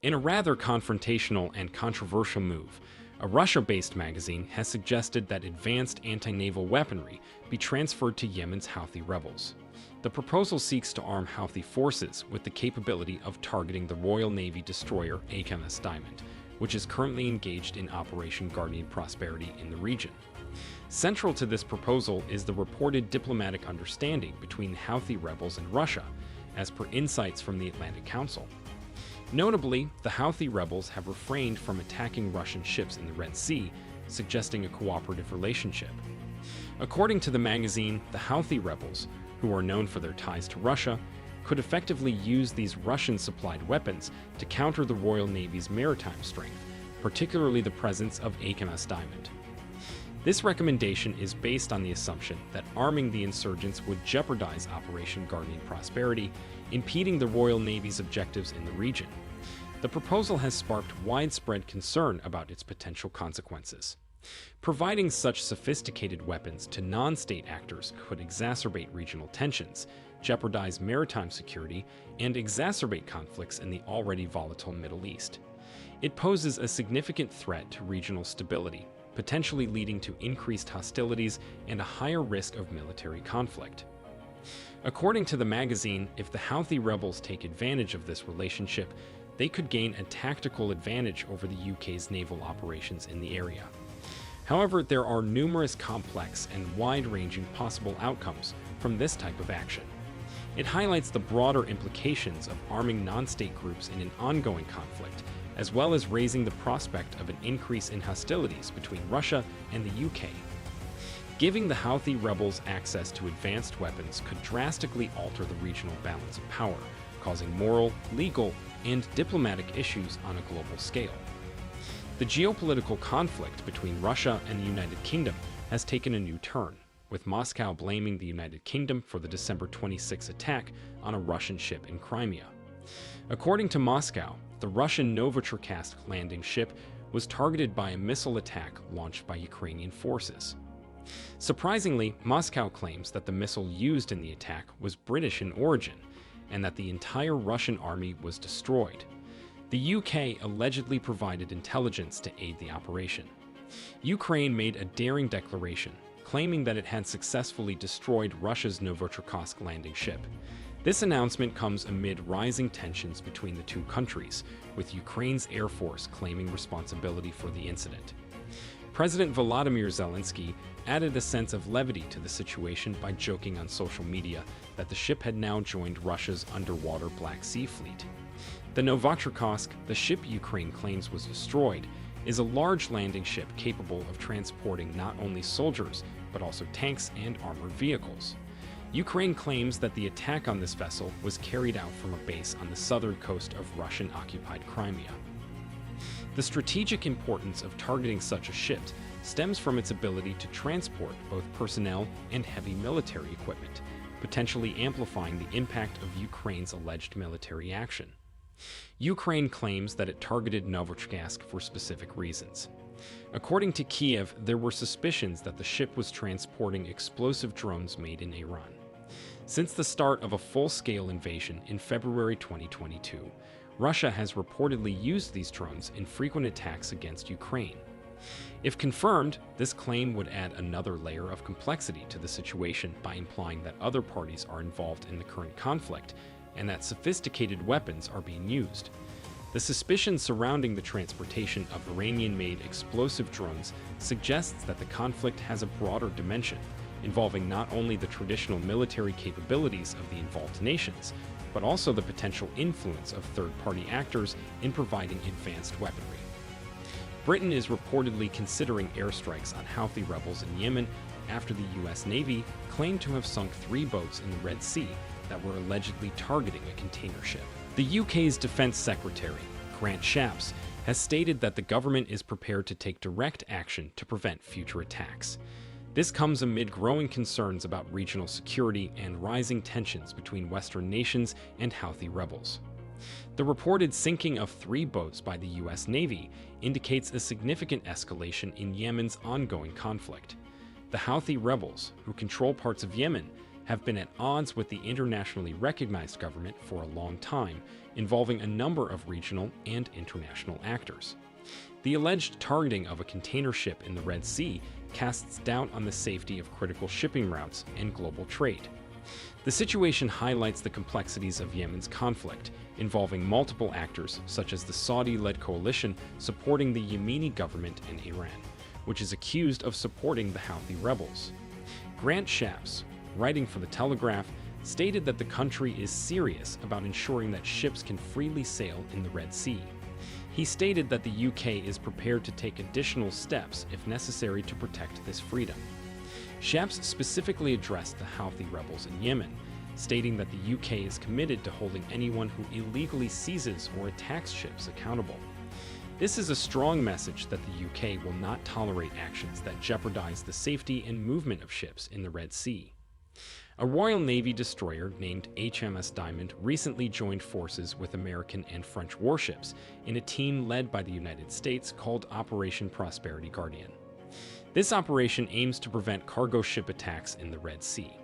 In a rather confrontational and controversial move, a Russia-based magazine has suggested that advanced anti-naval weaponry be transferred to Yemen's Houthi rebels. The proposal seeks to arm Houthi forces with the capability of targeting the Royal Navy destroyer HMS Diamond, which is currently engaged in Operation Guardian Prosperity in the region. Central to this proposal is the reported diplomatic understanding between Houthi rebels and Russia, as per insights from the Atlantic Council. Notably, the Houthi rebels have refrained from attacking Russian ships in the Red Sea, suggesting a cooperative relationship. According to the magazine, the Houthi rebels, who are known for their ties to Russia, could effectively use these Russian-supplied weapons to counter the Royal Navy's maritime strength, particularly the presence of HMS Diamond. This recommendation is based on the assumption that arming the insurgents would jeopardize Operation Guardian Prosperity, impeding the Royal Navy's objectives in the region. The proposal has sparked widespread concern about its potential consequences. Providing such sophisticated weapons to non-state actors could exacerbate regional tensions, jeopardize maritime security, and exacerbate conflicts in the already volatile Middle East. It poses a significant threat to regional stability, potentially leading to increased hostilities and a higher risk of military conflict. According to the magazine, if the Houthi rebels take advantage of this relationship, they could gain a tactical advantage over the UK's naval operations in the area. However, there are numerous complex and wide-ranging possible outcomes from this type of action. It highlights the broader implications of arming non-state groups in an ongoing conflict, as well as raising the prospect of an increase in hostilities between Russia and the UK. Giving the Houthi rebels access to advanced weapons could drastically alter the regional balance of power, causing moral, legal, and diplomatic issues on a global scale. The geopolitical conflict between Russia and the United Kingdom has taken a new turn, with Moscow blaming the United Kingdom for the December 26 attack on a Russian ship in Crimea. According to Moscow, the Russian Novichok landing ship was targeted by a missile attack launched by Ukrainian forces. Surprisingly, Moscow claims that the missile used in the attack was British in origin, and that the entire Russian army was destroyed. The UK allegedly provided intelligence to aid the operation. Ukraine made a daring declaration, claiming that it had successfully destroyed Russia's Novichok landing ship. This announcement comes amid rising tensions between the two countries, with Ukraine's Air Force claiming responsibility for the incident. President Volodymyr Zelensky added a sense of levity to the situation by joking on social media that the ship had now joined Russia's underwater Black Sea fleet. The Novichok, the ship Ukraine claims was destroyed, is a large landing ship capable of transporting not only soldiers, but also tanks and armored vehicles. Ukraine claims that the attack on this vessel was carried out from a base on the southern coast of Russian-occupied Crimea. The strategic importance of targeting such a ship stems from its ability to transport both personnel and heavy military equipment, potentially amplifying the impact of Ukraine's alleged military action. Ukraine claims that it targeted Novichok for specific reasons. According to Kiev, there were suspicions that the ship was transporting explosive drones made in Iran. Since the start of a full-scale invasion in February 2022, Russia has reportedly used these drones in frequent attacks against Ukraine. If confirmed, this claim would add another layer of complexity to the situation by implying that other parties are involved in the current conflict and that sophisticated weapons are being used. The suspicion surrounding the transportation of Iranian-made explosive drones suggests that the conflict has a broader dimension, involving not only the traditional military capabilities of the involved nations, but also the potential influence of third-party actors in providing advanced weaponry. Britain is reportedly considering airstrikes on Houthi rebels in Yemen after the U.S. Navy claimed to have sunk 3 boats in the Red Sea that were allegedly targeting a container ship. The UK's Defence Secretary, Grant Shapps, has stated that the government is prepared to take direct action to prevent future attacks. This comes amid growing concerns about regional security and rising tensions between Western nations and Houthi rebels. The reported sinking of 3 boats by the U.S. Navy indicates a significant escalation in Yemen's ongoing conflict. The Houthi rebels, who control parts of Yemen, have been at odds with the internationally recognized government for a long time, involving a number of regional and international actors. The alleged targeting of a container ship in the Red Sea casts doubt on the safety of critical shipping routes and global trade. The situation highlights the complexities of Yemen's conflict, involving multiple actors such as the Saudi-led coalition supporting the Yemeni government and Iran, which is accused of supporting the Houthi rebels. Grant Shapps, writing for The Telegraph, stated that the country is serious about ensuring that ships can freely sail in the Red Sea. He stated that the UK is prepared to take additional steps if necessary to protect this freedom. Shapps specifically addressed the Houthi rebels in Yemen, stating that the UK is committed to holding anyone who illegally seizes or attacks ships accountable. This is a strong message that the UK will not tolerate actions that jeopardize the safety and movement of ships in the Red Sea. A Royal Navy destroyer named HMS Diamond recently joined forces with American and French warships in a team led by the United States called Operation Prosperity Guardian. This operation aims to prevent cargo ship attacks in the Red Sea.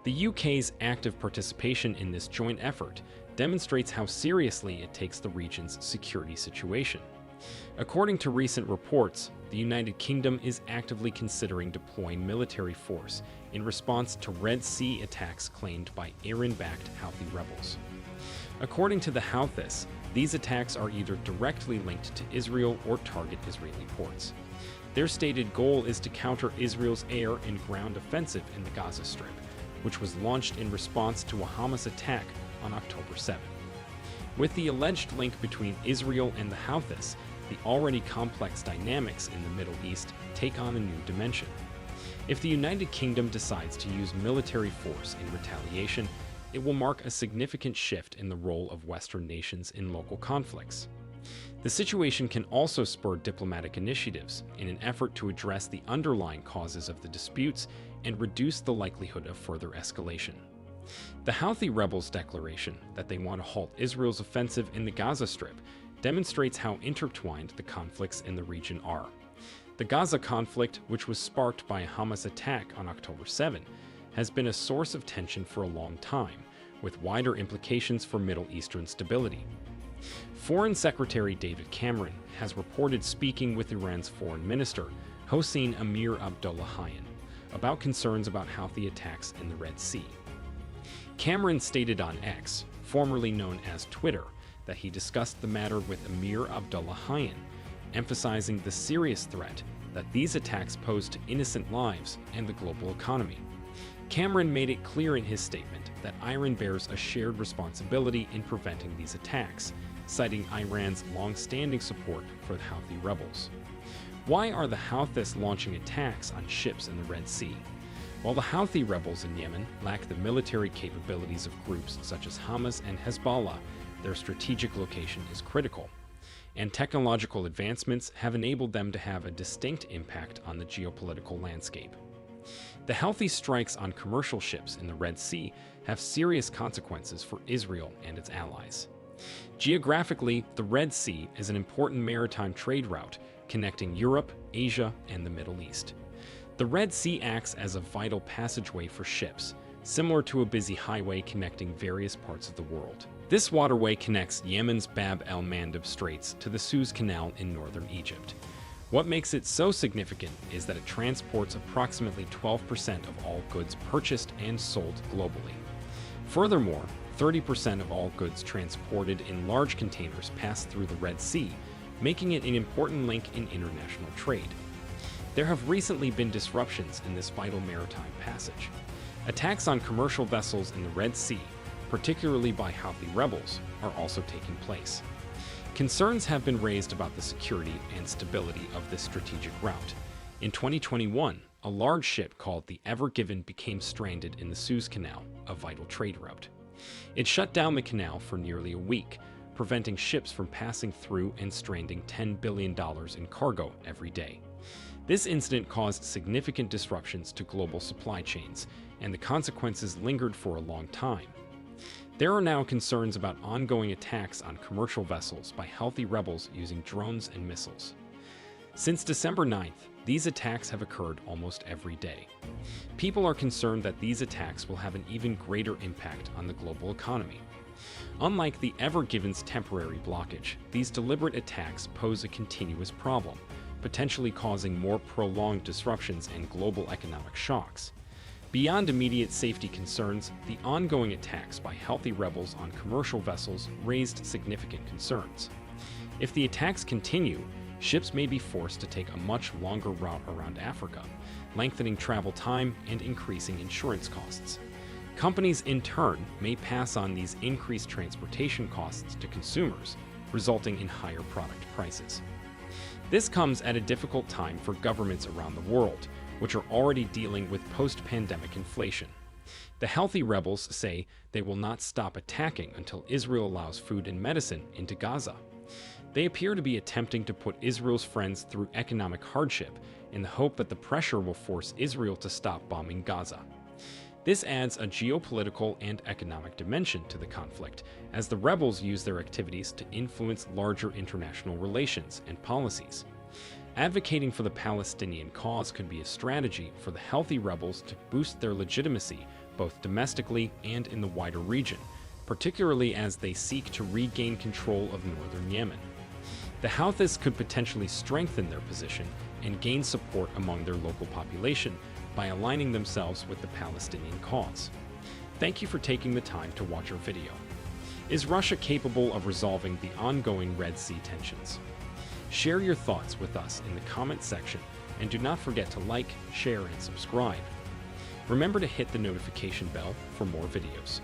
The UK's active participation in this joint effort demonstrates how seriously it takes the region's security situation. According to recent reports, the United Kingdom is actively considering deploying military force in response to Red Sea attacks claimed by Iran-backed Houthi rebels. According to the Houthis, these attacks are either directly linked to Israel or target Israeli ports. Their stated goal is to counter Israel's air and ground offensive in the Gaza Strip, which was launched in response to a Hamas attack on October 7. With the alleged link between Israel and the Houthis, the already complex dynamics in the Middle East take on a new dimension. If the United Kingdom decides to use military force in retaliation, it will mark a significant shift in the role of Western nations in local conflicts. The situation can also spur diplomatic initiatives in an effort to address the underlying causes of the disputes and reduce the likelihood of further escalation. The Houthi rebels' declaration that they want to halt Israel's offensive in the Gaza Strip demonstrates how intertwined the conflicts in the region are. The Gaza conflict, which was sparked by a Hamas attack on October 7, has been a source of tension for a long time, with wider implications for Middle Eastern stability. Foreign Secretary David Cameron has reported speaking with Iran's foreign minister, Hossein Amir-Abdollahian, about concerns about Houthi attacks in the Red Sea. Cameron stated on X, formerly known as Twitter, that he discussed the matter with Amir-Abdollahian, emphasizing the serious threat that these attacks pose to innocent lives and the global economy. Cameron made it clear in his statement that Iran bears a shared responsibility in preventing these attacks, citing Iran's long-standing support for the Houthi rebels. Why are the Houthis launching attacks on ships in the Red Sea? While the Houthi rebels in Yemen lack the military capabilities of groups such as Hamas and Hezbollah, their strategic location is critical, and technological advancements have enabled them to have a distinct impact on the geopolitical landscape. The Houthi strikes on commercial ships in the Red Sea have serious consequences for Israel and its allies. Geographically, the Red Sea is an important maritime trade route connecting Europe, Asia, and the Middle East. The Red Sea acts as a vital passageway for ships, similar to a busy highway connecting various parts of the world. This waterway connects Yemen's Bab el-Mandeb Straits to the Suez Canal in northern Egypt. What makes it so significant is that it transports approximately 12% of all goods purchased and sold globally. Furthermore, 30% of all goods transported in large containers pass through the Red Sea, making it an important link in international trade. There have recently been disruptions in this vital maritime passage. Attacks on commercial vessels in the Red Sea, particularly by Houthi rebels, are also taking place. Concerns have been raised about the security and stability of this strategic route. In 2021, a large ship called the Ever Given became stranded in the Suez Canal, a vital trade route. It shut down the canal for nearly a week, preventing ships from passing through and stranding $10 billion in cargo every day. This incident caused significant disruptions to global supply chains, and the consequences lingered for a long time. There are now concerns about ongoing attacks on commercial vessels by Houthi rebels using drones and missiles. Since December 9th, these attacks have occurred almost every day. People are concerned that these attacks will have an even greater impact on the global economy. Unlike the Ever Given's temporary blockage, these deliberate attacks pose a continuous problem, potentially causing more prolonged disruptions and global economic shocks. Beyond immediate safety concerns, the ongoing attacks by Houthi rebels on commercial vessels raised significant concerns. If the attacks continue, ships may be forced to take a much longer route around Africa, lengthening travel time and increasing insurance costs. Companies, in turn, may pass on these increased transportation costs to consumers, resulting in higher product prices. This comes at a difficult time for governments around the world, which are already dealing with post-pandemic inflation. The Houthi rebels say they will not stop attacking until Israel allows food and medicine into Gaza. They appear to be attempting to put Israel's friends through economic hardship in the hope that the pressure will force Israel to stop bombing Gaza. This adds a geopolitical and economic dimension to the conflict, as the rebels use their activities to influence larger international relations and policies. Advocating for the Palestinian cause could be a strategy for the Houthi rebels to boost their legitimacy both domestically and in the wider region, particularly as they seek to regain control of northern Yemen. The Houthis could potentially strengthen their position and gain support among their local population by aligning themselves with the Palestinian cause. Thank you for taking the time to watch our video. Is Russia capable of resolving the ongoing Red Sea tensions? Share your thoughts with us in the comment section, and do not forget to like, share, and subscribe. Remember to hit the notification bell for more videos.